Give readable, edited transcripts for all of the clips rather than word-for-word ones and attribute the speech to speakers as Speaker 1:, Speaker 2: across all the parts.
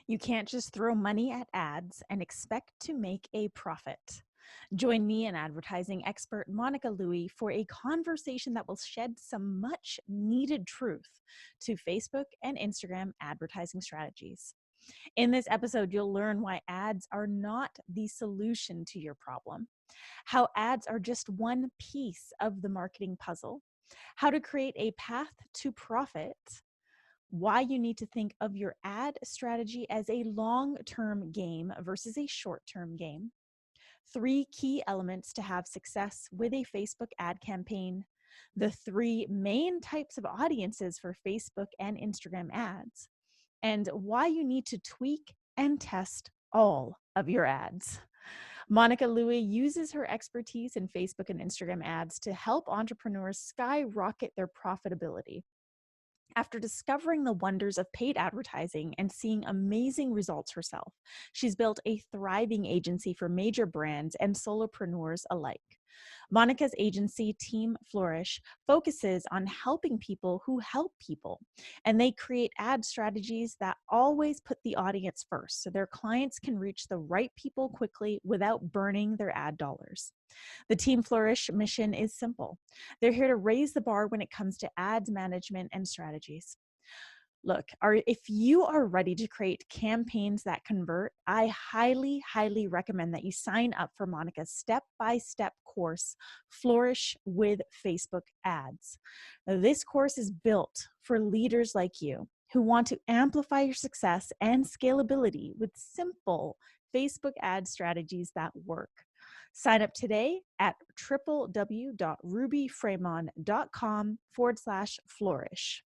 Speaker 1: You can't just throw money at ads and expect to make a profit. Join me and advertising expert Monica Louie for a conversation that will shed some much needed truth to Facebook and Instagram advertising strategies. In this episode, you'll learn why ads are not the solution to your problem, how ads are just one piece of the marketing puzzle, how to create a path to profit, why you need to think of your ad strategy as a long-term game versus a short-term game, 3 key elements to have success with a Facebook ad campaign, the 3 main types of audiences for Facebook and Instagram ads, and why you need to tweak and test all of your ads. Monica Louie uses her expertise in Facebook and Instagram ads to help entrepreneurs skyrocket their profitability. After discovering the wonders of paid advertising and seeing amazing results herself, she's built a thriving agency for major brands and solopreneurs alike. Monica's agency, Team Flourish, focuses on helping people who help people, and they create ad strategies that always put the audience first so their clients can reach the right people quickly without burning their ad dollars. The Team Flourish mission is simple. They're here to raise the bar when it comes to ads management and strategies. Look, if you are ready to create campaigns that convert, I highly, highly recommend that you sign up for Monica's step-by-step course, Flourish with Facebook Ads. Now, this course is built for leaders like you who want to amplify your success and scalability with simple Facebook ad strategies that work. Sign up today at www.rubyfremon.com/flourish.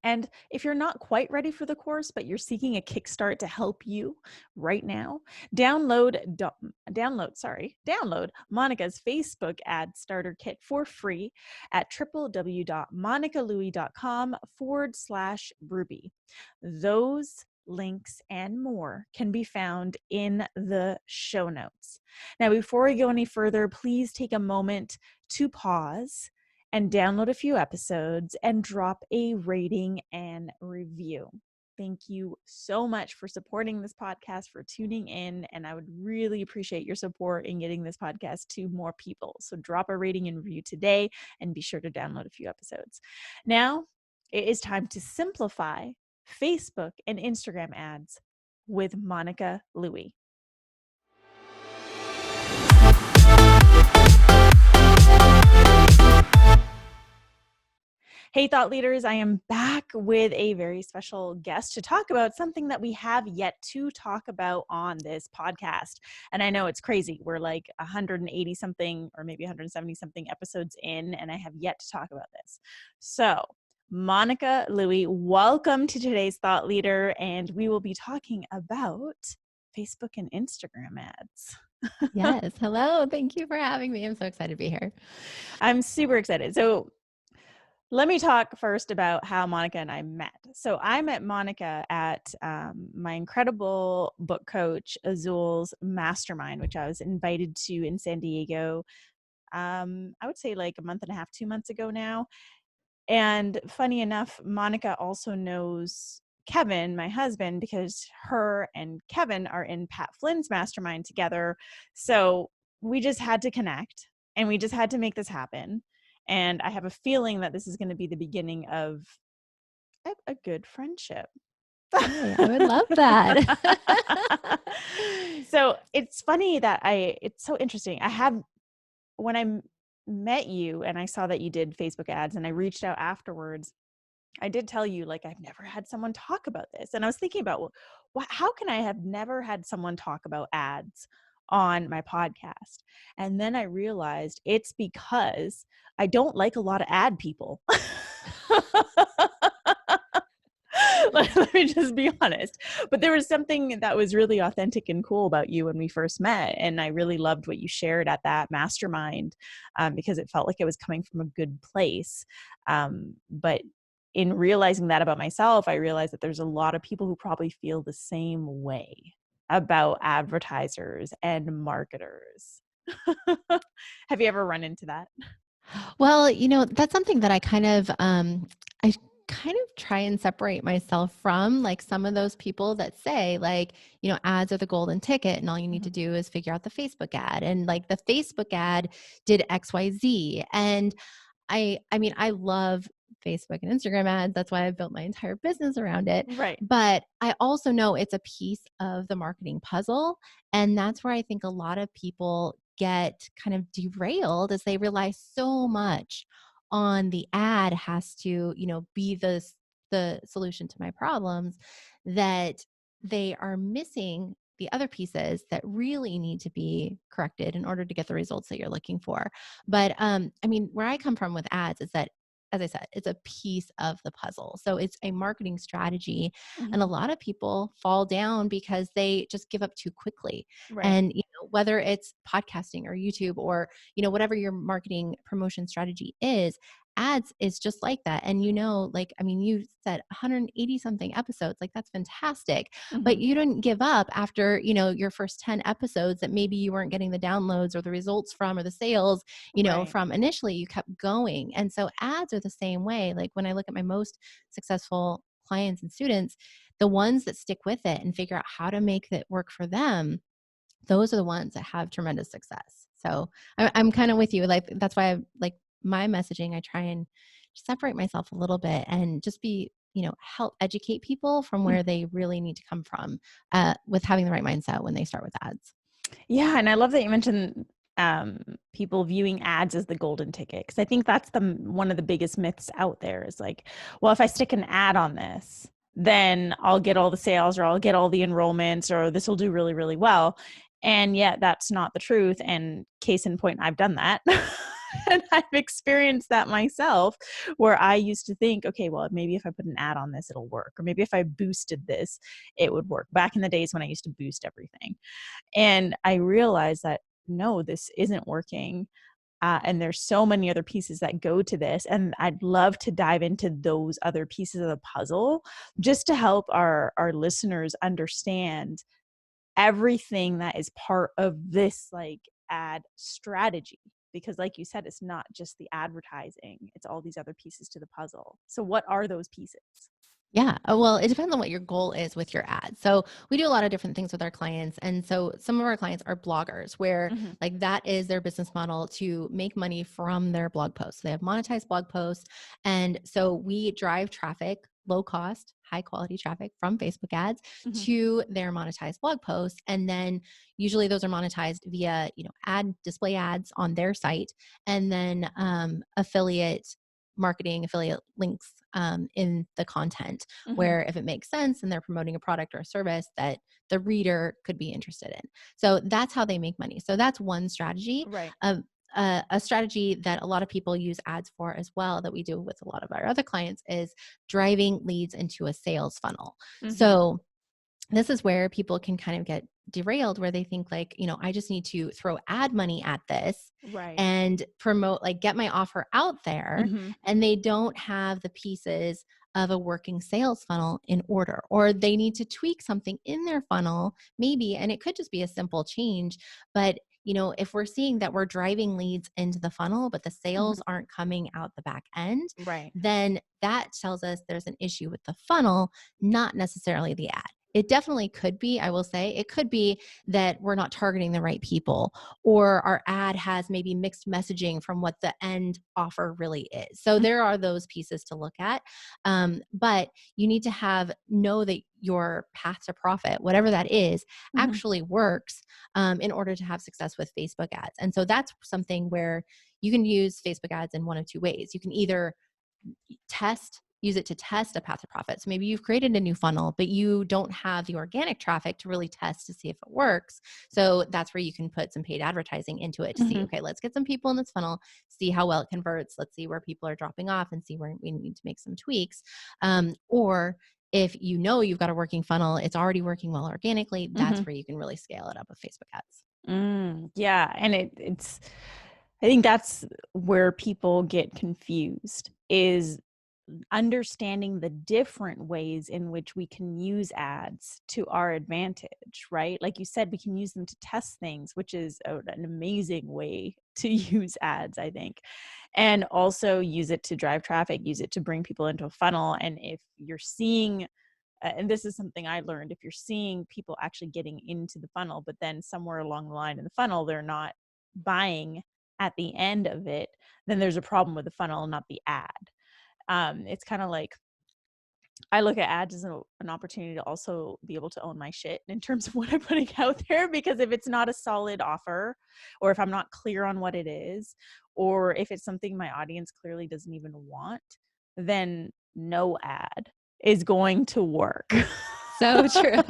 Speaker 1: And if you're not quite ready for the course, but you're seeking a kickstart to help you right now, download Monica's Facebook ad starter kit for free at www.monicalouie.com/Ruby. Those links and more can be found in the show notes. Now, before we go any further, please take a moment to pause and download a few episodes and drop a rating and review. Thank you so much for supporting this podcast, for tuning in, and I would really appreciate your support in getting this podcast to more people. So drop a rating and review today and be sure to download a few episodes. Now, it is time to simplify Facebook and Instagram ads with Monica Louie. Hey, thought leaders, I am back with a very special guest to talk about something that we have yet to talk about on this podcast. And I know it's crazy. We're like 180 something or maybe 170 something episodes in, and I have yet to talk about this. So, Monica Louie, welcome to today's Thought Leader, and we will be talking about Facebook and Instagram ads.
Speaker 2: Yes. Hello. Thank you for having me. I'm so excited to be here.
Speaker 1: I'm super excited. So, let me talk first about how Monica and I met. So I met Monica at my incredible book coach, Azul's mastermind, which I was invited to in San Diego, I would say like a month and a half, 2 months ago now. And funny enough, Monica also knows Kevin, my husband, because her and Kevin are in Pat Flynn's mastermind together. So we just had to connect and we just had to make this happen. And I have a feeling that this is going to be the beginning of a good friendship.
Speaker 2: Hey, I would love that.
Speaker 1: So it's funny that it's so interesting. When I met you and I saw that you did Facebook ads and I reached out afterwards, I did tell you, like, I've never had someone talk about this. And I was thinking about, well, how can I have never had someone talk about ads on my podcast? And then I realized it's because I don't like a lot of ad people. Let me just be honest. But there was something that was really authentic and cool about you when we first met. And I really loved what you shared at that mastermind because it felt like it was coming from a good place. But in realizing that about myself, I realized that there's a lot of people who probably feel the same way about advertisers and marketers. Have you ever run into that?
Speaker 2: Well, that's something that I kind of, I kind of try and separate myself from like some of those people that say like, ads are the golden ticket and all you need to
Speaker 1: Mhm.
Speaker 2: do is figure out the Facebook ad and like the Facebook ad did XYZ. And I mean, I love Facebook and Instagram ads. That's why I've built my entire business around it.
Speaker 1: Right.
Speaker 2: But I also know it's a piece of the marketing puzzle. And that's where I think a lot of people get kind of derailed as they rely so much on the ad has to, be the solution to my problems that they are missing the other pieces that really need to be corrected in order to get the results that you're looking for. But I mean, where I come from with ads is that, as I said, it's a piece of the puzzle. So it's a marketing strategy. And a
Speaker 1: Mhm.
Speaker 2: lot of people fall down because they just give up too quickly.
Speaker 1: Right.
Speaker 2: And, whether it's podcasting or YouTube or, whatever your marketing promotion strategy is, ads is just like that. And like, I mean, you said 180 something episodes, like that's fantastic. But
Speaker 1: Mhm.
Speaker 2: you didn't give up after, your first 10 episodes that maybe you weren't getting the downloads or the results from or the sales,
Speaker 1: Right.
Speaker 2: from initially. You kept going. And so ads are the same way. Like when I look at my most successful clients and students, the ones that stick with it and figure out how to make it work for them, those are the ones that have tremendous success. So I'm kind of with you. Like that's why I like my messaging. I try and separate myself a little bit and just be, help educate people from
Speaker 1: Mm.
Speaker 2: where they really need to come from with having the right mindset when they start with ads.
Speaker 1: Yeah, and I love that you mentioned people viewing ads as the golden ticket because I think that's one of the biggest myths out there is like, well, if I stick an ad on this, then I'll get all the sales or I'll get all the enrollments or this will do really, really well. And yet that's not the truth. And case in point, I've done that. And I've experienced that myself where I used to think, okay, well, maybe if I put an ad on this, it'll work. Or maybe if I boosted this, it would work. Back in the days when I used to boost everything. And I realized that no, this isn't working. And there's so many other pieces that go to this. And I'd love to dive into those other pieces of the puzzle just to help our listeners understand everything that is part of this like ad strategy. Because like you said, it's not just the advertising, it's all these other pieces to the puzzle. So what are those pieces?
Speaker 2: Yeah. Well, it depends on what your goal is with your ad. So we do a lot of different things with our clients. And so some of our clients are bloggers where
Speaker 1: Mhm.
Speaker 2: like that is their business model to make money from their blog posts. They have monetized blog posts. And so we drive traffic, low cost, high quality traffic from Facebook ads
Speaker 1: Mhm.
Speaker 2: to their monetized blog posts. And then usually those are monetized via, ad display ads on their site and then affiliate marketing, affiliate links in the content,
Speaker 1: Mhm.
Speaker 2: where if it makes sense and they're promoting a product or a service that the reader could be interested in. So that's how they make money. So that's one strategy.
Speaker 1: Right.
Speaker 2: A strategy that a lot of people use ads for as well, that we do with a lot of our other clients, is driving leads into a sales funnel.
Speaker 1: Mhm.
Speaker 2: So this is where people can kind of get derailed where they think like, I just need to throw ad money at this
Speaker 1: Right.
Speaker 2: and promote, like get my offer out there.
Speaker 1: Mhm.
Speaker 2: And they don't have the pieces of a working sales funnel in order, or they need to tweak something in their funnel, maybe. And it could just be a simple change. But, if we're seeing that we're driving leads into the funnel, but the sales
Speaker 1: Mhm.
Speaker 2: aren't coming out the back end,
Speaker 1: Right.
Speaker 2: then that tells us there's an issue with the funnel, not necessarily the ad. It definitely could be, I will say, it could be that we're not targeting the right people, or our ad has maybe mixed messaging from what the end offer really is. So there are those pieces to look at. But you need to know that your path to profit, whatever that is,
Speaker 1: Mhm.
Speaker 2: actually works in order to have success with Facebook ads. And so that's something where you can use Facebook ads in one of two ways. You can either use it to test a path to profit. So maybe you've created a new funnel, but you don't have the organic traffic to really test to see if it works. So that's where you can put some paid advertising into it to see,
Speaker 1: Mhm.
Speaker 2: okay, let's get some people in this funnel, see how well it converts. Let's see where people are dropping off and see where we need to make some tweaks. Or if you know you've got a working funnel, it's already working well organically, that's
Speaker 1: Mhm.
Speaker 2: where you can really scale it up with Facebook ads.
Speaker 1: Yeah, and it's I think that's where people get confused is understanding the different ways in which we can use ads to our advantage, right? Like you said, we can use them to test things, which is an amazing way to use ads, I think. And also use it to drive traffic, use it to bring people into a funnel. And if you're seeing, and this is something I learned, if you're seeing people actually getting into the funnel, but then somewhere along the line in the funnel, they're not buying at the end of it, then there's a problem with the funnel, not the ad. It's kind of like I look at ads as an opportunity to also be able to own my shit in terms of what I'm putting out there. Because if it's not a solid offer, or if I'm not clear on what it is, or if it's something my audience clearly doesn't even want, then no ad is going to work.
Speaker 2: So true.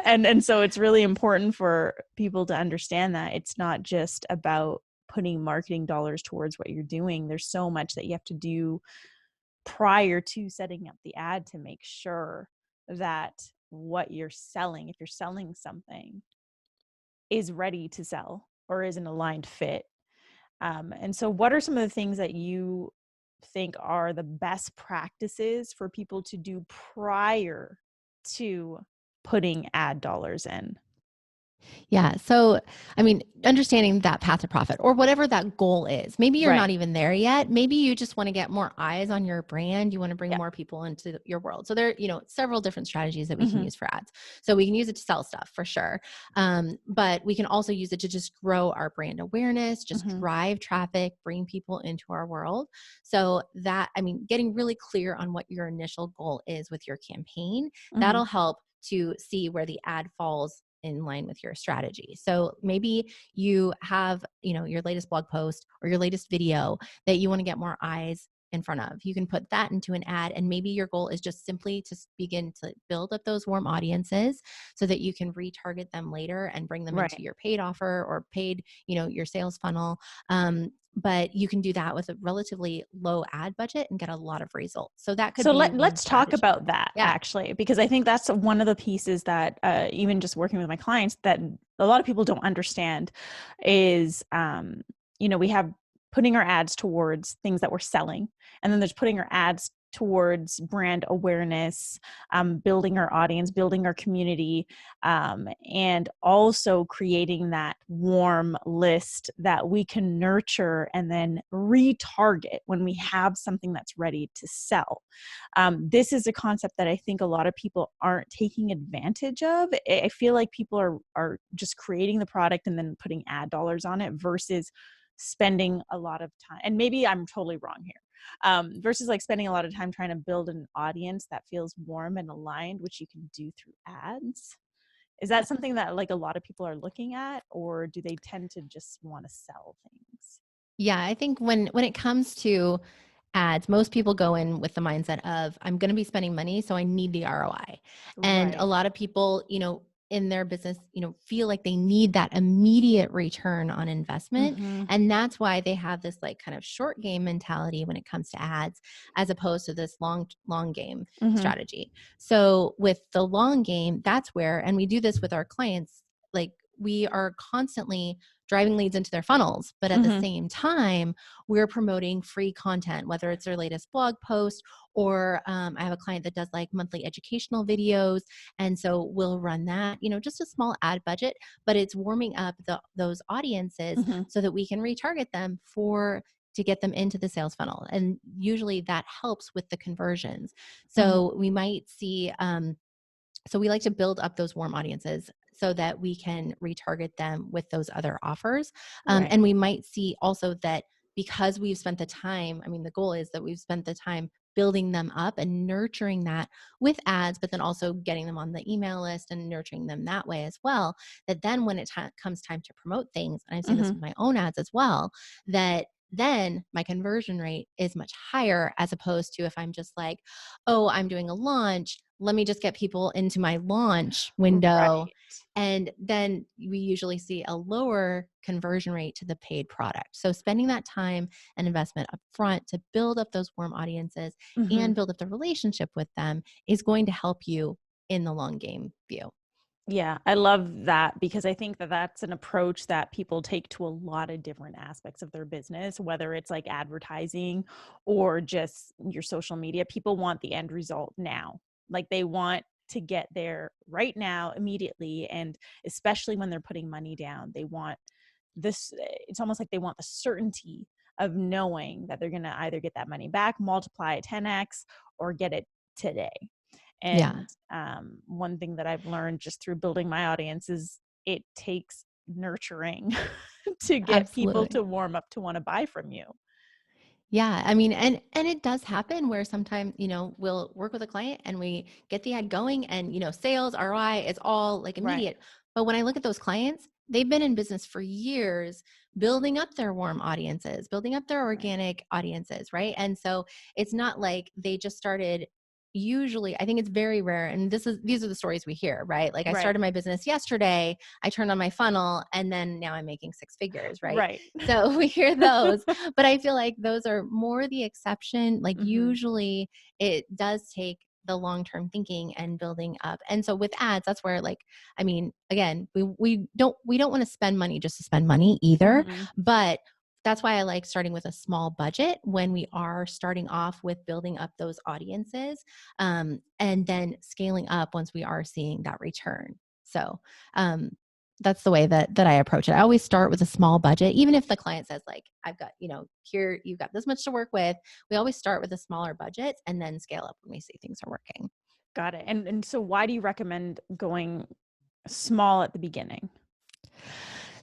Speaker 1: And so it's really important for people to understand that it's not just about putting marketing dollars towards what you're doing. There's so much that you have to do prior to setting up the ad to make sure that what you're selling, if you're selling something, is ready to sell or is an aligned fit. And so, what are some of the things that you think are the best practices for people to do prior to putting ad dollars in?
Speaker 2: Yeah. So, I mean, understanding that path to profit or whatever that goal is. Maybe you're
Speaker 1: Right.
Speaker 2: not even there yet. Maybe you just want to get more eyes on your brand. You want to bring
Speaker 1: Yeah.
Speaker 2: more people into your world. So there, several different strategies that we can
Speaker 1: Mm-hmm.
Speaker 2: use for ads. So we can use it to sell stuff for sure. But we can also use it to just grow our brand awareness, just
Speaker 1: Mm-hmm.
Speaker 2: drive traffic, bring people into our world. So that, I mean, getting really clear on what your initial goal is with your campaign,
Speaker 1: Mm-hmm.
Speaker 2: that'll help to see where the ad falls in line with your strategy. So maybe you have, your latest blog post or your latest video that you want to get more eyes in front of. You can put that into an ad, and maybe your goal is just simply to begin to build up those warm audiences so that you can retarget them later and bring them into
Speaker 1: Right.
Speaker 2: your paid offer or paid, your sales funnel. But you can do that with a relatively low ad budget and get a lot of results. So that could
Speaker 1: So
Speaker 2: be one
Speaker 1: let's talk
Speaker 2: strategy.
Speaker 1: about that
Speaker 2: Yeah.
Speaker 1: actually, because I think that's one of the pieces that even just working with my clients that a lot of people don't understand is, we have putting our ads towards things that we're selling, and then there's putting our ads towards brand awareness, building our audience, building our community, and also creating that warm list that we can nurture and then retarget when we have something that's ready to sell. This is a concept that I think a lot of people aren't taking advantage of. I feel like people are just creating the product and then putting ad dollars on it versus spending a lot of time. And maybe I'm totally wrong here. Versus like spending a lot of time trying to build an audience that feels warm and aligned, which you can do through ads. Is that something that like a lot of people are looking at, or do they tend to just want to sell things?
Speaker 2: Yeah, I think when it comes to ads, most people go in with the mindset of I'm going to be spending money, so I need the ROI. And a
Speaker 1: Right.
Speaker 2: lot of people, in their business, feel like they need that immediate return on investment,
Speaker 1: Mm-hmm.
Speaker 2: and that's why they have this like kind of short game mentality when it comes to ads as opposed to this long game
Speaker 1: Mm-hmm.
Speaker 2: strategy. So with the long game, that's where, and we do this with our clients, like we are constantly driving leads into their funnels, but at the
Speaker 1: Mm-hmm.
Speaker 2: same time we're promoting free content, whether it's their latest blog post or I have a client that does like monthly educational videos. And so we'll run that, just a small ad budget, but it's warming up those audiences
Speaker 1: Mm-hmm.
Speaker 2: so that we can retarget them to get them into the sales funnel. And usually that helps with the conversions.
Speaker 1: Mm-hmm.
Speaker 2: So we might see, so we like to build up those warm audiences so that we can retarget them with those other offers.
Speaker 1: Right.
Speaker 2: And we might see also that because we've spent the time, I mean, the goal is that we've spent the time building them up and nurturing that with ads, but then also getting them on the email list and nurturing them that way as well. That then when it comes time to promote things, and I've seen this
Speaker 1: Mm-hmm.
Speaker 2: with my own ads as well, that then my conversion rate is much higher as opposed to if I'm just like, oh, I'm doing a launch. Let me just get people into my launch window.
Speaker 1: Right.
Speaker 2: And then we usually see a lower conversion rate to the paid product. So spending that time and investment up front to build up those warm audiences
Speaker 1: Mm-hmm.
Speaker 2: and build up the relationship with them is going to help you in the long game view.
Speaker 1: Yeah, I love that because I think that that's an approach that people take to a lot of different aspects of their business, whether it's like advertising or just your social media. People want the end result now. Like they want to get there right now, immediately. And especially when they're putting money down, they want this, it's almost like they want the certainty of knowing that they're going to either get that money back, multiply it 10x, or get it today.
Speaker 2: Yeah,
Speaker 1: And one thing that I've learned just through building my audience is it takes nurturing to get people
Speaker 2: absolutely.
Speaker 1: to warm up to want to buy from you.
Speaker 2: Yeah, I mean, and it does happen where sometimes, we'll work with a client and we get the ad going and, sales, ROI, it's all like
Speaker 1: Right.
Speaker 2: immediate. But when I look at those clients, they've been in business for years, building up their warm audiences, building up their
Speaker 1: Right.
Speaker 2: organic audiences, right? And so it's not like they just started. Usually, I think it's very rare, and these are the stories we hear, right? Like I
Speaker 1: Right.
Speaker 2: started my business yesterday, I turned on my funnel, and then now I'm making six figures, right?
Speaker 1: Right.
Speaker 2: So we hear those, but I feel like those are more the exception. Like
Speaker 1: Hmm.
Speaker 2: usually it does take the long-term thinking and building up. And so with ads, that's where like, I mean, again, we don't want to spend money just to spend money either,
Speaker 1: Hmm.
Speaker 2: but that's why I like starting with a small budget when we are starting off with building up those audiences, and then scaling up once we are seeing that return. So, um, that's the way that I approach it. I always start with a small budget, even if the client says like, I've got, here, you've got this much to work with. We always start with a smaller budget and then scale up when we see things are working.
Speaker 1: Got it. And so why do you recommend going small at the beginning?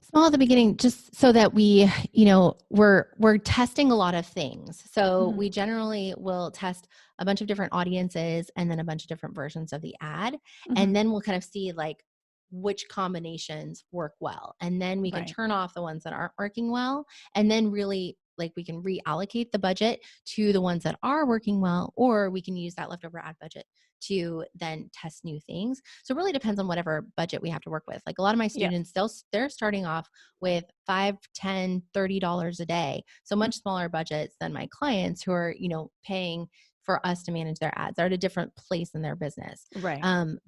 Speaker 2: Small at the beginning, just so that we're testing a lot of things. So
Speaker 1: Hmm.
Speaker 2: we generally will test a bunch of different audiences and then a bunch of different versions of the ad,
Speaker 1: Hmm.
Speaker 2: and then we'll kind of see like which combinations work well, and then we can
Speaker 1: Right.
Speaker 2: turn off the ones that aren't working well, and then really like we can reallocate the budget to the ones that are working well, or we can use that leftover ad budget to then test new things. So it really depends on whatever budget we have to work with. Like a lot of my
Speaker 1: Yeah.
Speaker 2: students, they're starting off with 5, 10, $30 a day. So much smaller budgets than my clients who are, paying for us to manage their ads. They're at a different place in their business.
Speaker 1: Right.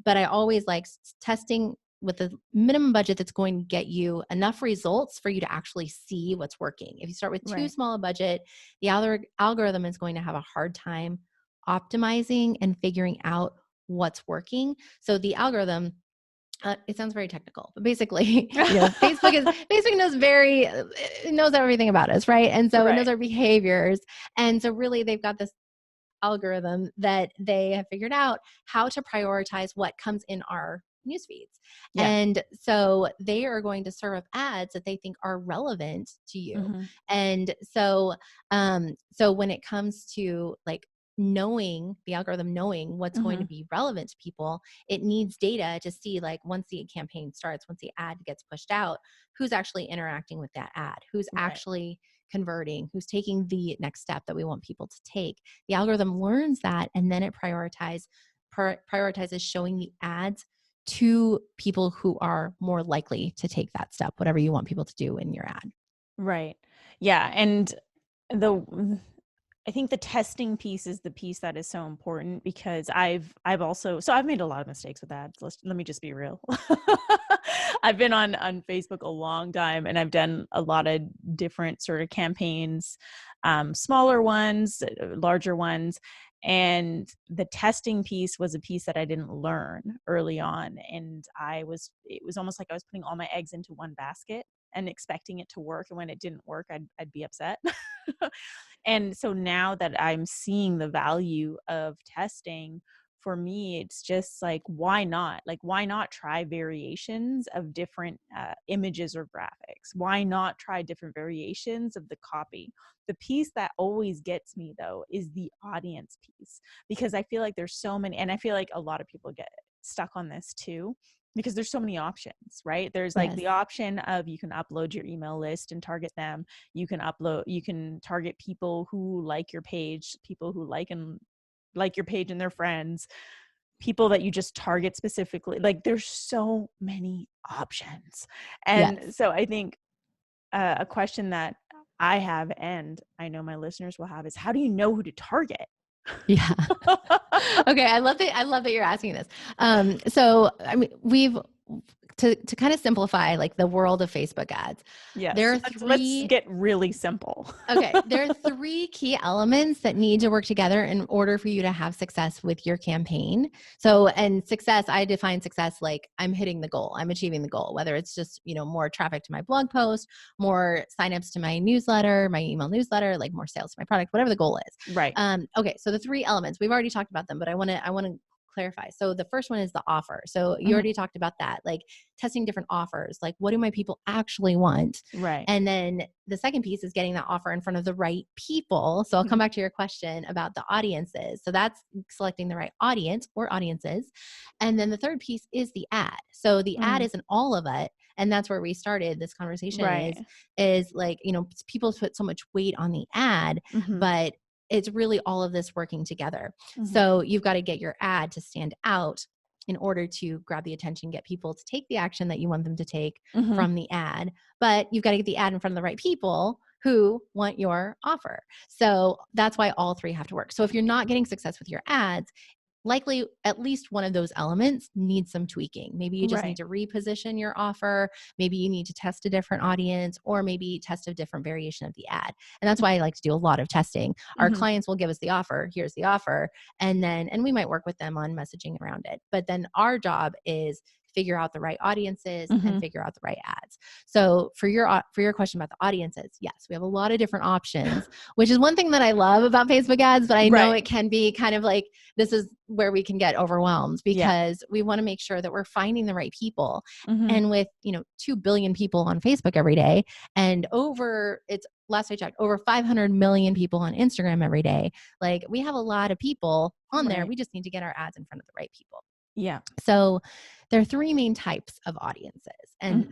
Speaker 2: But I always like testing with a minimum budget that's going to get you enough results for you to actually see what's working. If you start with too
Speaker 1: Right.
Speaker 2: small a budget, the algorithm is going to have a hard time optimizing and figuring out what's working. So the algorithm, it sounds very technical, but basically, Facebook knows it knows everything about us, right? And so it knows
Speaker 1: Right.
Speaker 2: our behaviors. And so really they've got this algorithm that they have figured out how to prioritize what comes in our news feeds.
Speaker 1: Yeah.
Speaker 2: And so they are going to serve up ads that they think are relevant to you.
Speaker 1: Hmm.
Speaker 2: And so when it comes to like knowing the algorithm, knowing what's going
Speaker 1: Hmm.
Speaker 2: to be relevant to people, it needs data to see like once the campaign starts, once the ad gets pushed out, who's actually interacting with that ad, who's
Speaker 1: Right.
Speaker 2: actually converting, who's taking the next step that we want people to take. The algorithm learns that and then it prioritizes showing the ads to people who are more likely to take that step, whatever you want people to do in your ad.
Speaker 1: Right. Yeah. And the I think the testing piece is the piece that is so important because I've also, so I've made a lot of mistakes with ads. Let me just be real. I've been on Facebook a long time and I've done a lot of different sort of campaigns, smaller ones, larger ones. And the testing piece was a piece that I didn't learn early on. And it was almost like I was putting all my eggs into one basket and expecting it to work. And when it didn't work, I'd be upset. And so now that I'm seeing the value of testing, for me, it's just like, why not? Like, why not try variations of different images or graphics? Why not try different variations of the copy? The piece that always gets me, though, is the audience piece, because I feel like there's so many, and I feel like a lot of people get stuck on this too, because there's so many options, right? There's like
Speaker 2: Yes.
Speaker 1: the option of you can upload your email list and target them. You can target people who like your page, people who like your page and their friends, people that you just target specifically. Like there's so many options. And
Speaker 2: Yes.
Speaker 1: so I think a question that I have, and I know my listeners will have, is how do you know who to target?
Speaker 2: Yeah. Okay. I love that you're asking this. So I mean, to kind of simplify like the world of Facebook ads, there
Speaker 1: Yes.
Speaker 2: are
Speaker 1: Let's
Speaker 2: three
Speaker 1: get really simple.
Speaker 2: Okay, there are three key elements that need to work together in order for you to have success with your campaign. So, and success, I define success like I'm hitting the goal, I'm achieving the goal, whether it's just, more traffic to my blog post, more signups to my newsletter, my email newsletter, like more sales to my product, whatever the goal is.
Speaker 1: Right.
Speaker 2: Okay, so the three elements, we've already talked about them, but I want to clarify. So the first one is the offer. So you already talked about that, like testing different offers, like what do my people actually want?
Speaker 1: Right.
Speaker 2: And then the second piece is getting that offer in front of the right people. So I'll come back to your question about the audiences. So that's selecting the right audience or audiences. And then the third piece is the ad. So the ad isn't all of it. And that's where we started this conversation
Speaker 1: Right.
Speaker 2: is like, people put so much weight on the ad, but it's really all of this working together. So you've got to get your ad to stand out in order to grab the attention, get people to take the action that you want them to take from the ad. But you've got to get the ad in front of the right people who want your offer. So that's why all three have to work. So if you're not getting success with your ads, likely at least one of those elements needs some tweaking. Maybe you just need to reposition your offer. Maybe you need to test a different audience, or maybe test a different variation of the ad. And that's why I like to do a lot of testing. Our clients will give us the offer. Here's the offer. And we might work with them on messaging around it. But then our job is figure out the right audiences and figure out the right ads. So for your question about the audiences, yes, we have a lot of different options, which is one thing that I love about Facebook ads, but I know it can be kind of like, this is where we can get overwhelmed because we want to make sure that we're finding the right people. And with, 2 billion people on Facebook every day, and last I checked, over 500 million people on Instagram every day. Like, we have a lot of people on there. We just need to get our ads in front of the right people.
Speaker 1: Yeah.
Speaker 2: So there are three main types of audiences. And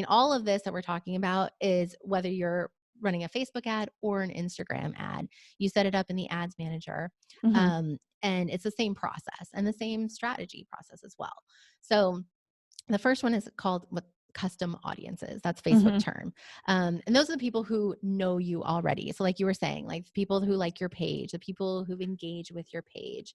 Speaker 2: all of this that we're talking about is whether you're running a Facebook ad or an Instagram ad. You set it up in the ads manager. And it's the same process and the same strategy process as well. So the first one is called custom audiences. That's Facebook term. And those are the people who know you already. So like you were saying, like people who like your page, the people who've engaged with your page.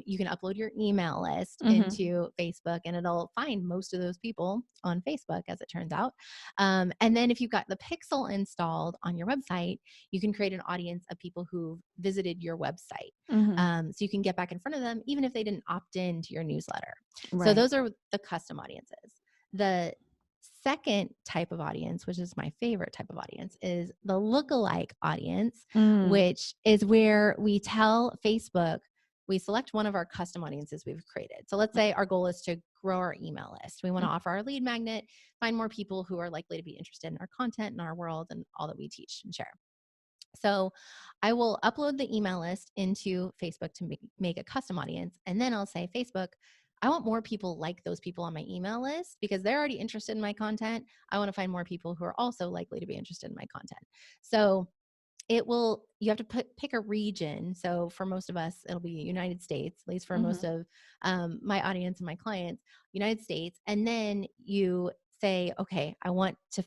Speaker 2: You can upload your email list into Facebook and it'll find most of those people on Facebook, as it turns out. And then if you've got the pixel installed on your website, you can create an audience of people who visited your website. So you can get back in front of them, even if they didn't opt in to your newsletter. So those are the custom audiences. The second type of audience, which is my favorite type of audience, is the lookalike audience, which is where we tell Facebook, we select one of our custom audiences we've created. So let's say our goal is to grow our email list. We want to offer our lead magnet, find more people who are likely to be interested in our content, in our world, and all that we teach and share. So I will upload the email list into Facebook to make a custom audience. And then I'll say, Facebook, I want more people like those people on my email list because they're already interested in my content. I want to find more people who are also likely to be interested in my content. So you have to pick a region. So for most of us, it'll be United States, at least for most of my audience and my clients, United States. And then you say, okay, I want to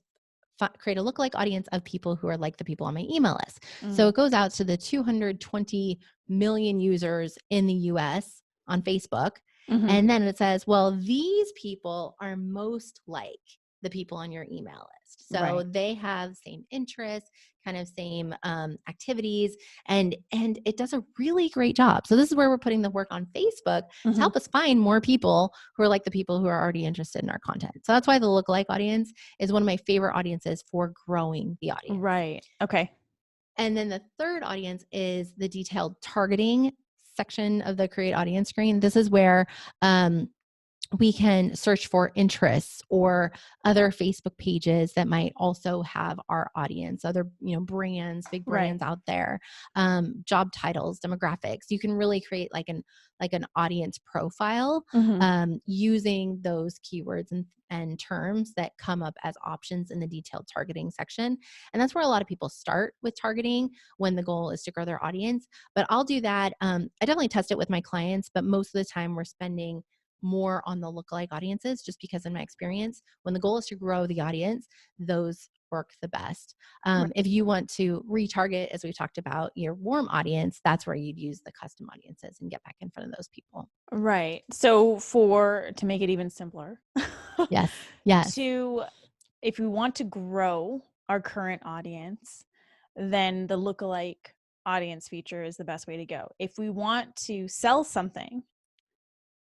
Speaker 2: create a lookalike audience of people who are like the people on my email list. So it goes out to the 220 million users in the US on Facebook. And then it says, well, these people are most like the people on your email list. So they have same interests, kind of same activities, and it does a really great job. So this is where we're putting the work on Facebook to help us find more people who are like the people who are already interested in our content. So that's why the lookalike audience is one of my favorite audiences for growing the audience.
Speaker 1: Right. Okay.
Speaker 2: And then the third audience is the detailed targeting section of the create audience screen. This is where we can search for interests or other Facebook pages that might also have our audience, other, brands, big brands out there, job titles, demographics. You can really create like an audience profile using those keywords and terms that come up as options in the detailed targeting section. And that's where a lot of people start with targeting when the goal is to grow their audience. But I'll do that. I definitely test it with my clients, but most of the time we're spending more on the lookalike audiences, just because in my experience, when the goal is to grow the audience, those work the best.
Speaker 1: Right.
Speaker 2: If you want to retarget, as we talked about, your warm audience, that's where you'd use the custom audiences and get back in front of those people.
Speaker 1: Right. So to make it even simpler,
Speaker 2: Yes. Yes.
Speaker 1: if we want to grow our current audience, then the lookalike audience feature is the best way to go. If we want to sell something,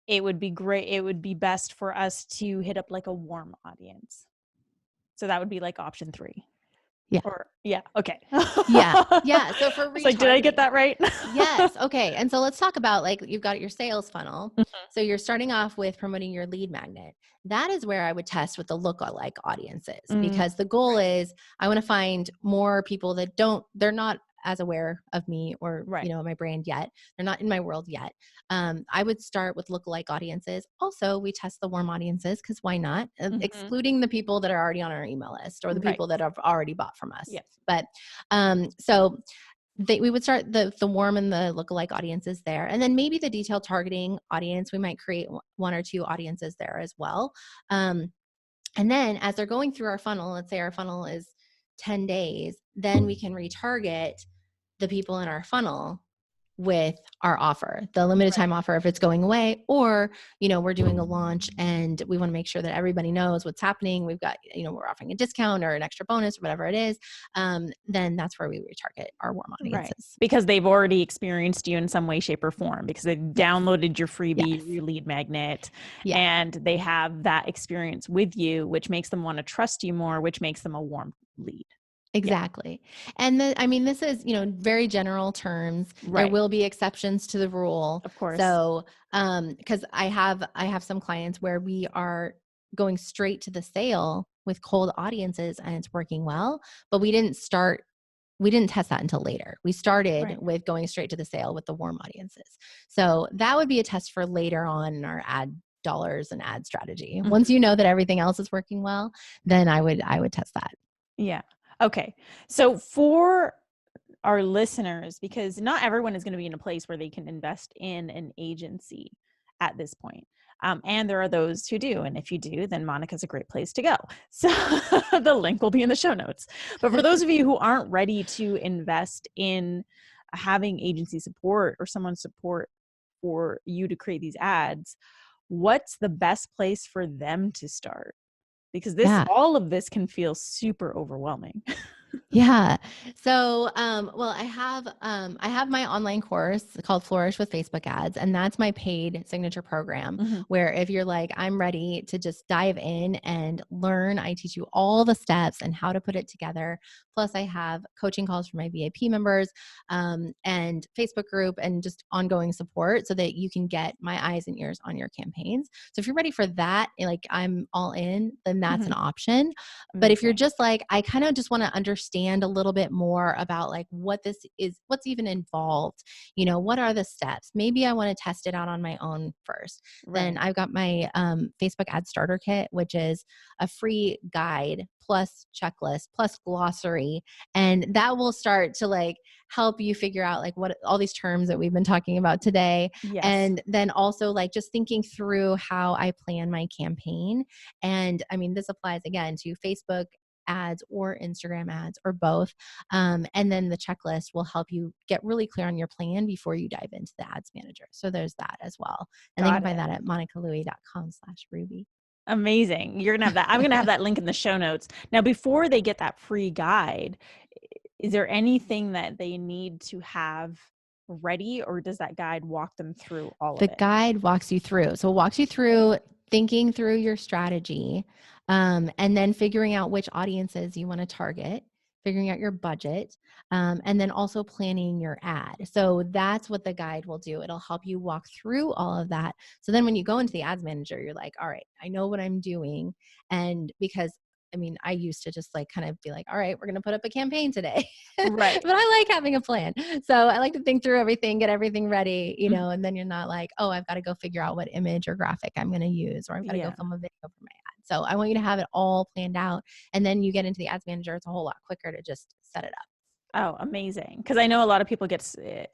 Speaker 1: it would be great. It would be best for us to hit up like a warm audience. So that would be like option 3.
Speaker 2: Yeah.
Speaker 1: Or yeah, okay.
Speaker 2: Yeah. Yeah. So for
Speaker 1: It's like, did I get
Speaker 2: retargeting,
Speaker 1: that right?
Speaker 2: yes. Okay. And so let's talk about, like, you've got your sales funnel.
Speaker 1: Mhm.
Speaker 2: So you're starting off with promoting your lead magnet. That is where I would test with the lookalike audiences,
Speaker 1: Mm,
Speaker 2: because the goal
Speaker 1: right.
Speaker 2: is I want to find more people that they're not as aware of me or,
Speaker 1: Right.
Speaker 2: my brand yet. They're not in my world yet. I would start with lookalike audiences. Also, we test the warm audiences, because why not?
Speaker 1: Mhm.
Speaker 2: Excluding the people that are already on our email list or the
Speaker 1: Right.
Speaker 2: people that have already bought from us.
Speaker 1: Yes.
Speaker 2: But so we would start the warm and the lookalike audiences there, and then maybe the detailed targeting audience. We might create one or two audiences there as well. And then as they're going through our funnel, let's say our funnel is 10 days, then we can retarget the people in our funnel with our offer, the limited
Speaker 1: Right.
Speaker 2: time offer, if it's going away, or, we're doing a launch and we want to make sure that everybody knows what's happening. We've got, we're offering a discount or an extra bonus or whatever it is. Then that's where we retarget our warm
Speaker 1: Right.
Speaker 2: audiences.
Speaker 1: Because they've already experienced you in some way, shape, or form, because they've
Speaker 2: Yes.
Speaker 1: downloaded your freebie,
Speaker 2: Yes.
Speaker 1: your lead magnet,
Speaker 2: Yeah.
Speaker 1: and they have that experience with you, which makes them want to trust you more, which makes them a warm lead.
Speaker 2: Exactly. And this is, very general terms. There
Speaker 1: Right.
Speaker 2: will be exceptions to the rule.
Speaker 1: Of course.
Speaker 2: So, because I have some clients where we are going straight to the sale with cold audiences and it's working well, but we didn't test that until later. We started
Speaker 1: Right.
Speaker 2: with going straight to the sale with the warm audiences. So that would be a test for later on in our ad dollars and ad strategy.
Speaker 1: Mhm.
Speaker 2: Once you know that everything else is working well, then I would test that.
Speaker 1: Yeah. Okay. So for our listeners, because not everyone is going to be in a place where they can invest in an agency at this point. And there are those who do. And if you do, then Monica's a great place to go. So the link will be in the show notes. But for those of you who aren't ready to invest in having agency support or someone's support for you to create these ads, what's the best place for them to start? Because
Speaker 2: Yeah.
Speaker 1: all of this can feel super overwhelming.
Speaker 2: Yeah. So, well, I have my online course called Flourish with Facebook Ads, and that's my paid signature program.
Speaker 1: Mhm.
Speaker 2: Where if you're like, I'm ready to just dive in and learn, I teach you all the steps and how to put it together. Plus, I have coaching calls for my VIP members, and Facebook group, and just ongoing support so that you can get my eyes and ears on your campaigns. So if you're ready for that, like I'm all in, then that's an
Speaker 1: Mhm.
Speaker 2: option. But if you're
Speaker 1: Amazing.
Speaker 2: just like, I kind of just want to understand a little bit more about like what this is, what's even involved, what are the steps? Maybe I want to test it out on my own first. Then
Speaker 1: Right.
Speaker 2: I've got my Facebook ad starter kit, which is a free guide plus checklist plus glossary. And that will start to like help you figure out like what all these terms that we've been talking about today.
Speaker 1: Yes.
Speaker 2: And then also like just thinking through how I plan my campaign. And this applies again to Facebook ads or Instagram ads or both. And then the checklist will help you get really clear on your plan before you dive into the ads manager. So there's that as well. And they can
Speaker 1: Got
Speaker 2: find
Speaker 1: it.
Speaker 2: that at monicalouie.com/Ruby.
Speaker 1: Amazing. You're gonna have that. I'm gonna have that link in the show notes. Now, before they get that free guide, is there anything that they need to have ready, or does that guide walk them through all of
Speaker 2: The
Speaker 1: it?
Speaker 2: guide walks you through. So it walks you through thinking through your strategy, and then figuring out which audiences you want to target, figuring out your budget, and then also planning your ad. So that's what the guide will do. It'll help you walk through all of that. So then when you go into the ads manager, you're like, all right, I know what I'm doing. And because I used to just like kind of be like, all right, we're going to put up a campaign today. But
Speaker 1: Right.
Speaker 2: I like having a plan. So I like to think through everything, get everything ready,
Speaker 1: Mhm.
Speaker 2: and then you're not like, oh, I've got to go figure out what image or graphic I'm going to use, or I've got to go
Speaker 1: Yeah.
Speaker 2: film a video for my ad. So I want you to have it all planned out. And then you get into the ads manager. It's a whole lot quicker to just set it up.
Speaker 1: Oh, amazing. Because I know a lot of people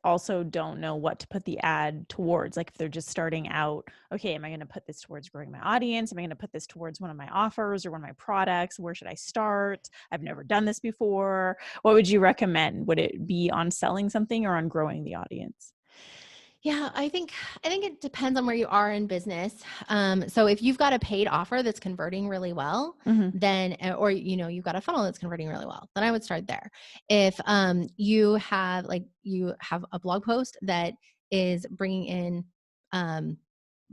Speaker 1: also don't know what to put the ad towards. Like if they're just starting out, okay, am I going to put this towards growing my audience? Am I going to put this towards one of my offers or one of my products? Where should I start? I've never done this before. What would you recommend? Would it be on selling something or on growing the audience?
Speaker 2: Yeah, I think it depends on where you are in business. So if you've got a paid offer that's converting really well,
Speaker 1: Mm-hmm.
Speaker 2: then or you've got a funnel that's converting really well, then I would start there. If you have a blog post that is bringing in um,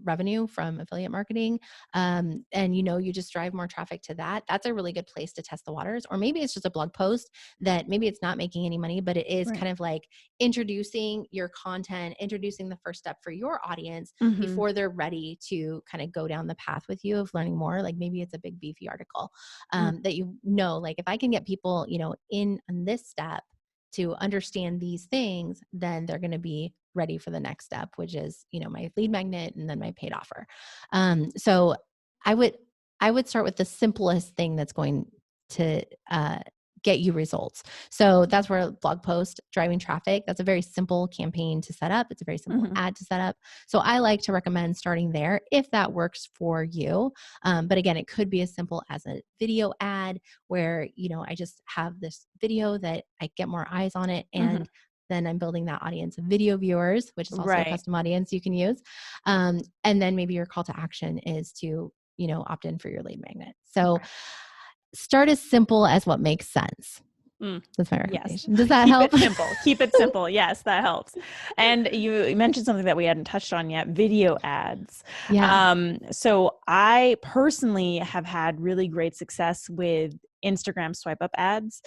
Speaker 2: revenue from affiliate marketing, and you just drive more traffic to that, that's a really good place to test the waters. Or maybe it's just a blog post that maybe it's not making any money, but it is
Speaker 1: Right.
Speaker 2: kind of like introducing your content, introducing the first step for your audience
Speaker 1: Mm-hmm.
Speaker 2: before they're ready to kind of go down the path with you of learning more. Like maybe it's a big beefy article that like if I can get people, in on this step to understand these things, then they're going to be ready for the next step, which is, my lead magnet and then my paid offer. So I would, I would start with the simplest thing that's going to get you results. So that's where a blog post driving traffic, that's a very simple campaign to set up. It's a very simple
Speaker 1: Mm-hmm.
Speaker 2: ad to set up. So I like to recommend starting there if that works for you. But again, it could be as simple as a video ad where, I just have this video that I get more eyes on it.
Speaker 1: Mm-hmm.
Speaker 2: And then I'm building that audience of video viewers, which is also a
Speaker 1: Right.
Speaker 2: custom audience you can use. And then maybe your call to action is to, opt in for your lead magnet. So
Speaker 1: Right.
Speaker 2: start as simple as what makes sense.
Speaker 1: Mm.
Speaker 2: That's my
Speaker 1: Yes.
Speaker 2: recommendation. Does that
Speaker 1: Keep
Speaker 2: help?
Speaker 1: it simple. Keep it simple. Yes, that helps. And you mentioned something that we hadn't touched on yet, video ads.
Speaker 2: Yeah.
Speaker 1: So I personally have had really great success with Instagram swipe up ads.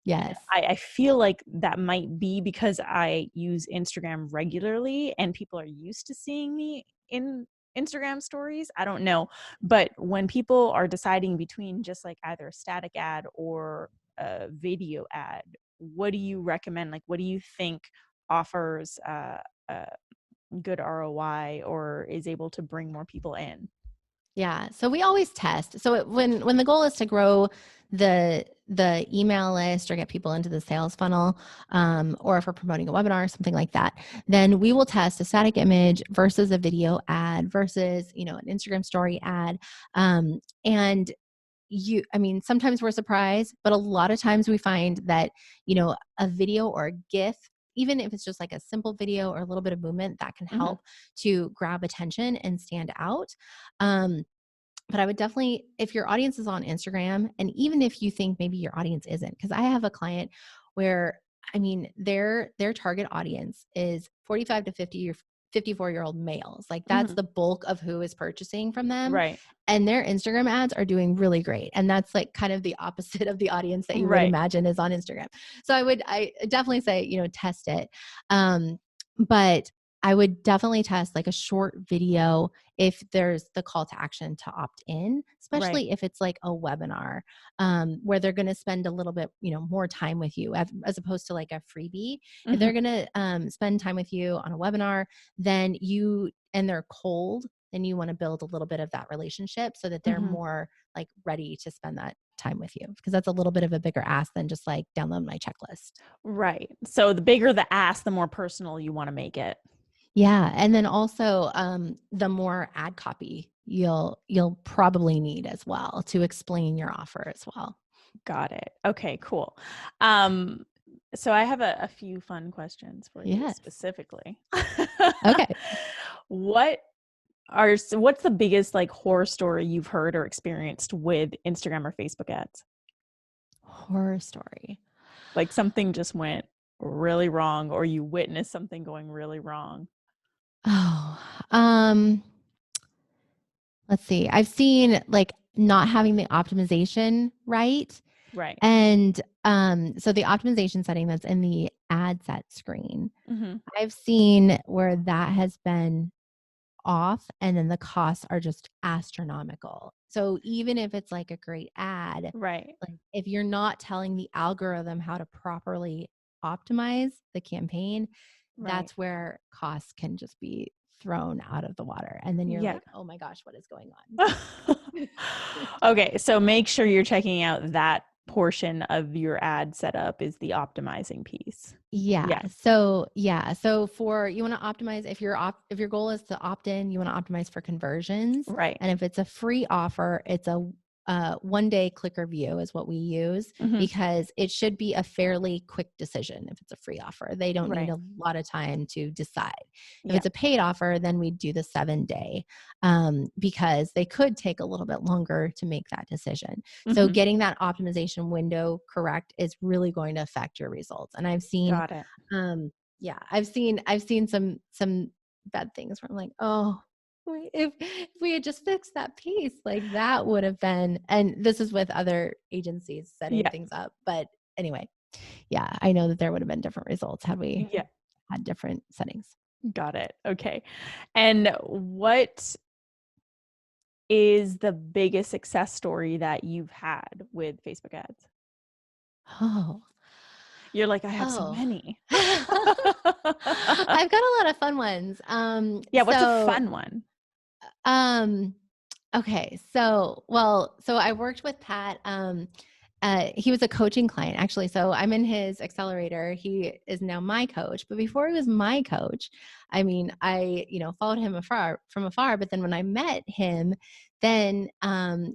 Speaker 2: Yes.
Speaker 1: I feel like that might be because I use Instagram regularly and people are used to seeing me in Instagram stories. I don't know. But when people are deciding between just like either a static ad or a video ad, what do you recommend? Like, what do you think offers a good ROI or is able to bring more people in?
Speaker 2: Yeah. So we always test. So when the goal is to grow the email list or get people into the sales funnel, or if we're promoting a webinar or something like that, then we will test a static image versus a video ad versus an Instagram story ad, and sometimes we're surprised, but a lot of times we find that, a video or a GIF, even if it's just like a simple video or a little bit of movement, that can
Speaker 1: Mm-hmm.
Speaker 2: help to grab attention and stand out. Um, but I would definitely, if your audience is on Instagram, and even if you think maybe your audience isn't, because I have a client where, their target audience is 45 to 50 or 54-year-old males. Like that's
Speaker 1: Mm-hmm.
Speaker 2: the bulk of who is purchasing from them.
Speaker 1: Right.
Speaker 2: And their Instagram ads are doing really great. And that's like kind of the opposite of the audience that you would
Speaker 1: Right.
Speaker 2: imagine is on Instagram. So I definitely say, test it. But I would definitely test like a short video if there's the call to action to opt in,
Speaker 1: Right.
Speaker 2: especially if it's like a webinar, where they're going to spend a little bit, more time with you as opposed to like a freebie. If
Speaker 1: Mm-hmm.
Speaker 2: they're going to spend time with you on a webinar, and they're cold, then you want to build a little bit of that relationship so that they're
Speaker 1: Mm-hmm.
Speaker 2: more like ready to spend that time with you, because that's a little bit of a bigger ask than just like download my checklist.
Speaker 1: Right. So the bigger the ask, the more personal you want to make it.
Speaker 2: Yeah, and then also the more ad copy you'll probably need as well to explain your offer as well.
Speaker 1: Got it. Okay, cool. Um, so I have a few fun questions for you
Speaker 2: Yes.
Speaker 1: specifically.
Speaker 2: Okay.
Speaker 1: What what's the biggest like horror story you've heard or experienced with Instagram or Facebook ads?
Speaker 2: Horror story.
Speaker 1: Like something just went really wrong or you witnessed something going really wrong.
Speaker 2: Oh, let's see. I've seen like not having the optimization right.
Speaker 1: Right.
Speaker 2: And so the optimization setting that's in the ad set screen,
Speaker 1: Mm-hmm.
Speaker 2: I've seen where that has been off and then the costs are just astronomical. So even if it's like a great ad,
Speaker 1: Right.
Speaker 2: like if you're not telling the algorithm how to properly optimize the campaign,
Speaker 1: Right.
Speaker 2: that's where costs can just be thrown out of the water. And then you're
Speaker 1: Yeah.
Speaker 2: like, oh my gosh, what is going on?
Speaker 1: Okay, so make sure you're checking out that portion of your ad setup is the optimizing piece.
Speaker 2: Yeah.
Speaker 1: Yeah.
Speaker 2: So for you want to optimize if your goal is to opt in, you want to optimize for conversions.
Speaker 1: Right.
Speaker 2: And if it's a free offer, it's a 1-day click review is what we use
Speaker 1: Mhm.
Speaker 2: because it should be a fairly quick decision if it's a free offer. They don't need
Speaker 1: Right.
Speaker 2: a lot of time to decide. If
Speaker 1: Yeah.
Speaker 2: it's a paid offer, then we do the 7-day because they could take a little bit longer to make that decision. So
Speaker 1: Mhm.
Speaker 2: getting that optimization window correct is really going to affect your results. And I've seen
Speaker 1: Got it.
Speaker 2: yeah, I've seen some bad things where I'm like, "Oh, if we had just fixed that piece, like that would have been." And this is with other agencies setting
Speaker 1: Yeah.
Speaker 2: things up. But anyway, yeah, I know that there would have been different results had we
Speaker 1: Yeah.
Speaker 2: had different settings.
Speaker 1: Got it. Okay. And what is the biggest success story that you've had with Facebook ads?
Speaker 2: Oh.
Speaker 1: You're like, "I have so
Speaker 2: Oh.
Speaker 1: many."
Speaker 2: I've got a lot of fun ones.
Speaker 1: Yeah, what's a
Speaker 2: So,
Speaker 1: fun one?
Speaker 2: um Okay. So I worked with Pat. He was a coaching client actually. So I'm in his accelerator. He is now my coach. But before he was my coach, I mean, I, followed him from afar. But then when I met him, then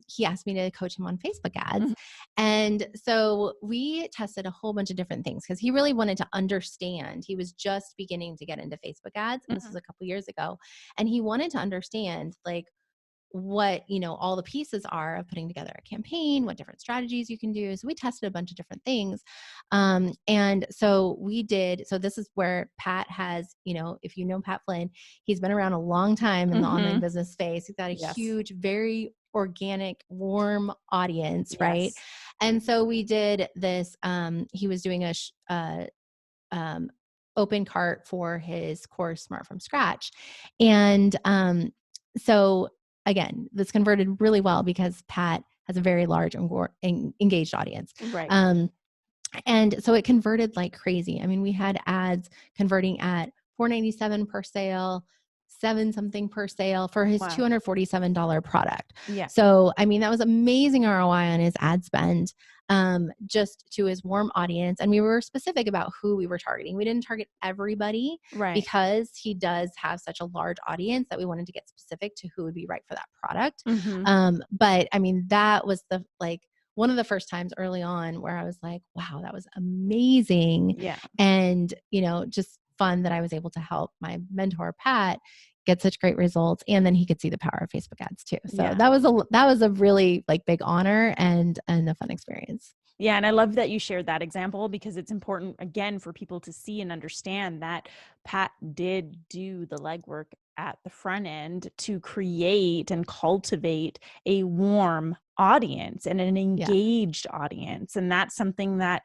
Speaker 2: he asked me to coach him on Facebook ads.
Speaker 1: Mhm,
Speaker 2: And so we tested a whole bunch of different things because he really wanted to understand. He was just beginning to get into Facebook ads. And this was
Speaker 1: mhm,
Speaker 2: a couple years ago. And he wanted to understand like what all the pieces are of putting together a campaign, what different strategies you can do. So we tested a bunch of different things. And so we did. So this is where Pat has, if you know Pat Flynn, he's been around a long time in the online
Speaker 1: mhm.
Speaker 2: business space. He's got a
Speaker 1: Yes.
Speaker 2: huge, very organic, warm audience, right?
Speaker 1: Yes.
Speaker 2: And so we did this. He was doing um, open cart for his course Smart from Scratch. And so again, this converted really well because Pat has a very large engaged audience.
Speaker 1: Right.
Speaker 2: Um, and so it converted like crazy. I mean, we had ads converting at $4.97 per sale, 7 something per sale for his
Speaker 1: Wow.
Speaker 2: $247 product.
Speaker 1: Yeah.
Speaker 2: So, I mean, that was amazing ROI on his ad spend, just to his warm audience. And we were specific about who we were targeting. We didn't target everybody
Speaker 1: Right.
Speaker 2: because he does have such a large audience that we wanted to get specific to who would be right for that product.
Speaker 1: Mhm.
Speaker 2: But I mean, that was one of the first times early on where I was like, wow, that was amazing.
Speaker 1: Yeah.
Speaker 2: And, just fun that I was able to help my mentor, Pat, get such great results. And then he could see the power of Facebook ads too. So
Speaker 1: Yeah.
Speaker 2: that was a really like big honor and a fun experience.
Speaker 1: Yeah, and I love that you shared that example because it's important again for people to see and understand that Pat did do the legwork at the front end to create and cultivate a warm audience and an
Speaker 2: Yeah,
Speaker 1: engaged audience. And that's something that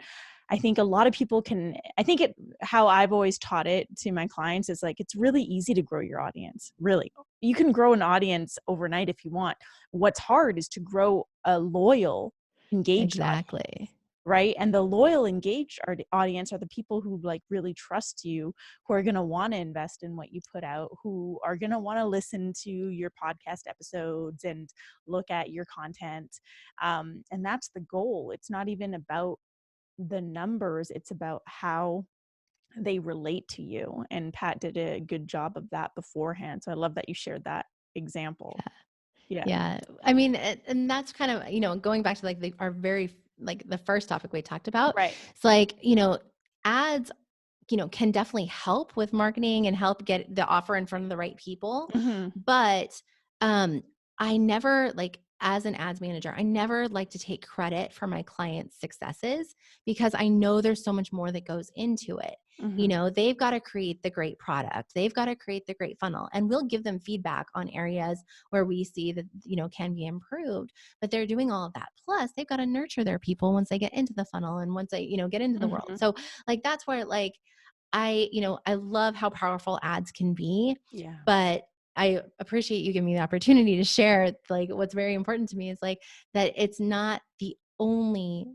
Speaker 1: I think a lot of people can, I think it, how I've always taught it to my clients is like, it's really easy to grow your audience. Really. You can grow an audience overnight if you want. What's hard is to grow a loyal, engaged audience,
Speaker 2: exactly.
Speaker 1: right? And the loyal, engaged audience are the people who like really trust you, who are going to want to invest in what you put out, who are going to want to listen to your podcast episodes and look at your content. And that's the goal. It's not even about the numbers, it's about how they relate to you. And Pat did a good job of that beforehand. So I love that you shared that example. Yeah.
Speaker 2: Yeah. I mean, and that's kind of, going back to like our very, like the first topic we talked about.
Speaker 1: Right.
Speaker 2: It's like, ads, can definitely help with marketing and help get the offer in front of the right people.
Speaker 1: Hmm.
Speaker 2: But um, I never like, as an ads manager, I never like to take credit for my clients' successes because I know there's so much more that goes into it.
Speaker 1: Hmm.
Speaker 2: They've got to create the great product. They've got to create the great funnel, and we'll give them feedback on areas where we see that, can be improved, but they're doing all of that. Plus they've got to nurture their people once they get into the funnel and once they, get into the world.
Speaker 1: Hmm.
Speaker 2: So like, that's where like, I love how powerful ads can be,
Speaker 1: Yeah.
Speaker 2: but I appreciate you giving me the opportunity to share like what's very important to me is like that it's not the only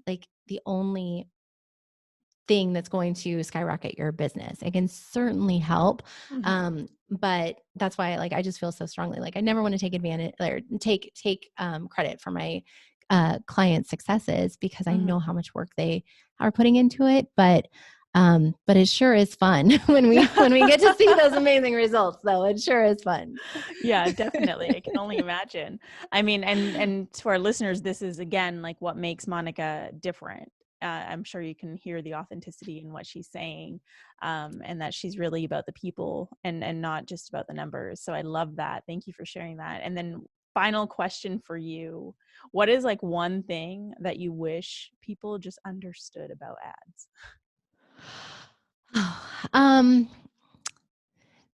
Speaker 2: thing that's going to skyrocket your business. It can certainly help.
Speaker 1: Hmm.
Speaker 2: But that's why like I just feel so strongly like I never want to take advantage or take credit for my client successes because I know
Speaker 1: Mhm.
Speaker 2: how much work they are putting into it. But it sure is fun when we get to see those amazing results, though. It sure is fun.
Speaker 1: Yeah, definitely. I can only imagine. I mean, and to our listeners, this is again like what makes Monica different. I'm sure you can hear the authenticity in what she's saying, and that she's really about the people and not just about the numbers. So I love that. Thank you for sharing that. And then final question for you: what is like one thing that you wish people just understood about ads?
Speaker 2: um,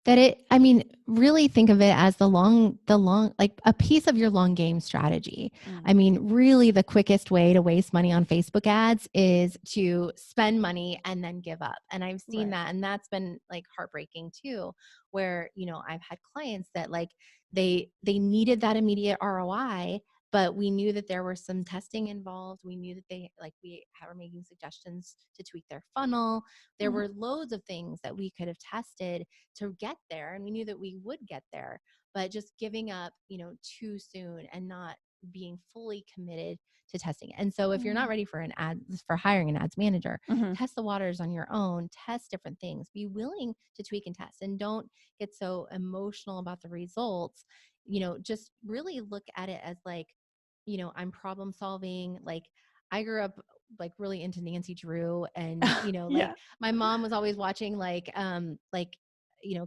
Speaker 2: I mean, really think of it as like a piece of your long game strategy. I
Speaker 1: Mm,
Speaker 2: mean, really the quickest way to waste money on Facebook ads is to spend money and then give up. And I've seen
Speaker 1: right.
Speaker 2: that. And that's been like heartbreaking too, where, I've had clients that like they needed that immediate ROI, but we knew that there were some testing involved. We knew that we were making suggestions to tweak their funnel. There
Speaker 1: Mhm.
Speaker 2: were loads of things that we could have tested to get there, and we knew that we would get there, but just giving up too soon and not being fully committed to testing it. And so if you're not
Speaker 1: Mm,
Speaker 2: ready for hiring an ads manager,
Speaker 1: mhm,
Speaker 2: test the waters on your own, test different things, be willing to tweak and test, and don't get so emotional about the results. Just really look at it as like, I'm problem solving. Like, I grew up like really into Nancy Drew, and like
Speaker 1: yeah.
Speaker 2: my mom was always watching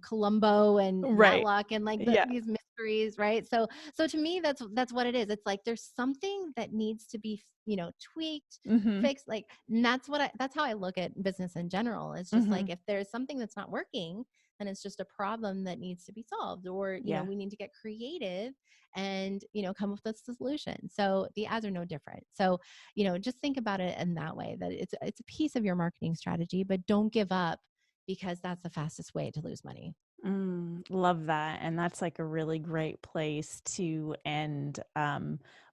Speaker 2: Columbo and
Speaker 1: Right.
Speaker 2: Matlock and like
Speaker 1: Yeah.
Speaker 2: these mysteries, right? So to me, that's what it is. It's like there's something that needs to be, tweaked,
Speaker 1: Mhm.
Speaker 2: fixed. Like, and that's how I look at business in general. It's just like
Speaker 1: Mhm.
Speaker 2: if there's something that's not working, then it's just a problem that needs to be solved, or
Speaker 1: Yeah.
Speaker 2: we need to get creative and come up with a solution. So the ads are no different. So just think about it in that way, that it's a piece of your marketing strategy, but don't give up because that's the fastest way to lose money.
Speaker 1: Love that. And that's like a really great place to end.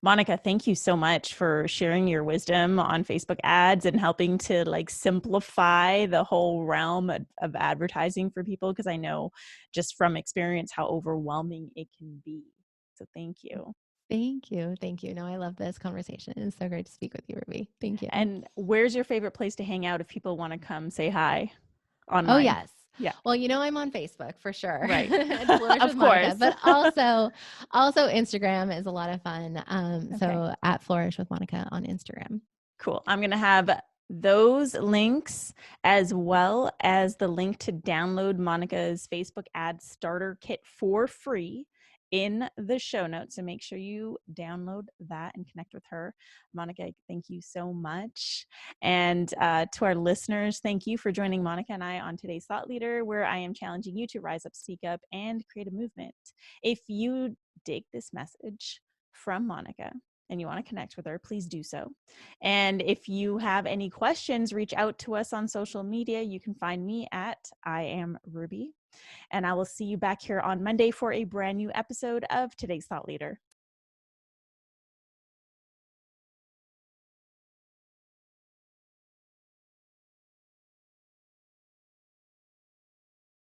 Speaker 1: Monica, thank you so much for sharing your wisdom on Facebook ads and helping to like simplify the whole realm of advertising for people. Because I know just from experience how overwhelming it can be. So thank you.
Speaker 2: Thank you. Thank you. No, I love this conversation. It's so great to speak with you, Ruby. Thank you.
Speaker 1: And where's your favorite place to hang out if people want to come say hi
Speaker 2: Oh,
Speaker 1: online?
Speaker 2: yes.
Speaker 1: Yeah,
Speaker 2: Well, I'm on Facebook for sure.
Speaker 1: right.
Speaker 2: It's Flourish with
Speaker 1: Of
Speaker 2: Monica,
Speaker 1: course.
Speaker 2: but also Instagram is a lot of fun.
Speaker 1: Okay.
Speaker 2: So at Flourish with Monica on Instagram.
Speaker 1: Cool. I'm going to have those links as well as the link to download Monica's Facebook ad starter kit for free in the show notes. So make sure you download that and connect with her. Monica, thank you so much. And to our listeners, thank you for joining Monica and I on today's Thought Leader, where I am challenging you to rise up, speak up, and create a movement. If you dig this message from Monica and you want to connect with her, please do so. And if you have any questions, reach out to us on social media. You can find me at I am Ruby. And I will see you back here on Monday for a brand new episode of Today's Thought Leader.